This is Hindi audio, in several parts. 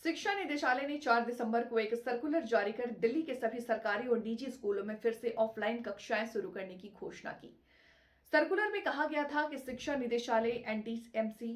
शिक्षा निदेशालय ने 4 दिसंबर को एक सर्कुलर जारी कर दिल्ली के सभी सरकारी और निजी स्कूलों में फिर से ऑफलाइन कक्षाएं शुरू करने की घोषणा की। सर्कुलर में कहा गया था कि शिक्षा निदेशालय, एनटीएमसी,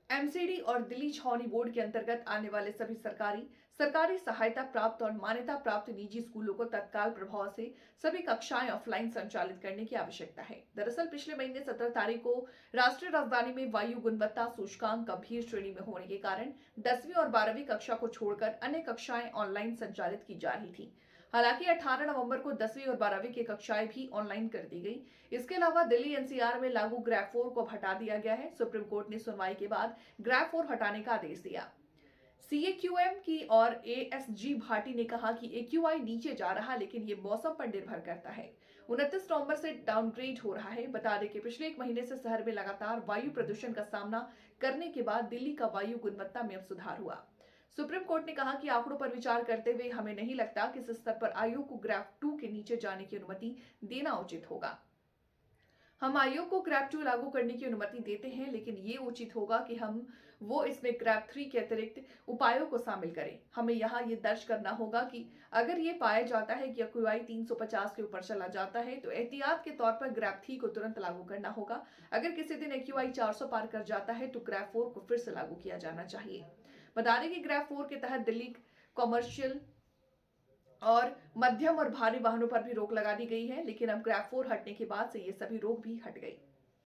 एमसीडी और दिल्ली छावनी बोर्ड के अंतर्गत आने वाले सभी सरकारी सरकारी सहायता प्राप्त और मान्यता प्राप्त निजी स्कूलों को तत्काल प्रभाव से सभी कक्षाएं ऑफलाइन संचालित करने की आवश्यकता है। दरअसल पिछले महीने 17 तारीख को राष्ट्रीय राजधानी में वायु गुणवत्ता सूचकांक गंभीर श्रेणी में होने के कारण 10वीं और 12वीं कक्षा को छोड़कर अन्य कक्षाएं ऑनलाइन संचालित की जा रही थी। हालांकि 18 नवंबर को 10वीं और 12वीं की कक्षाएं भी ऑनलाइन कर दी गई। इसके अलावा दिल्ली एनसीआर में लागू ग्रैप 4 को हटा दिया गया है। सुप्रीम कोर्ट ने सुनवाई के बाद ग्रैप 4 हटाने का आदेश दिया। सीएक्यूएम की और एएसजी भाटी ने कहा कि एक्यूआई नीचे जा रहा, लेकिन ये मौसम पर निर्भर करता है। 29 नवंबर से डाउनग्रेड हो रहा है। बता दें कि पिछले एक महीने से शहर में लगातार वायु प्रदूषण का सामना करने के बाद दिल्ली का वायु गुणवत्ता में अब सुधार हुआ। सुप्रीम कोर्ट ने कहा कि आंकड़ों पर विचार करते हुए हमें नहीं लगता कि इस स्तर पर आयोग को ग्रैप 2 के नीचे जाने की अनुमति देना उचित होगा। हम आयोग को ग्रैप 2 लागू करने की अनुमति देते हैं, लेकिन ये उचित होगा कि वो इसमें ग्रैप 3 के अतिरिक्त उपायों को शामिल करें। हमें यहाँ ये दर्ज करना होगा कि अगर ये पाया जाता है कि एक्यूआई 350 के ऊपर चला जाता है तो एहतियात के तौर पर ग्रैप 3 को तुरंत लागू करना होगा। अगर किसी दिन एक्यूआई 400 पार कर जाता है तो ग्रैप 4 को फिर से लागू किया जाना चाहिए। बता दें कि ग्रैप 4 के तहत दिल्ली कॉमर्शियल और मध्यम और भारी वाहनों पर भी रोक लगा दी गई है, लेकिन अब ग्रैप 4 हटने के बाद से ये सभी रोक भी हट गई।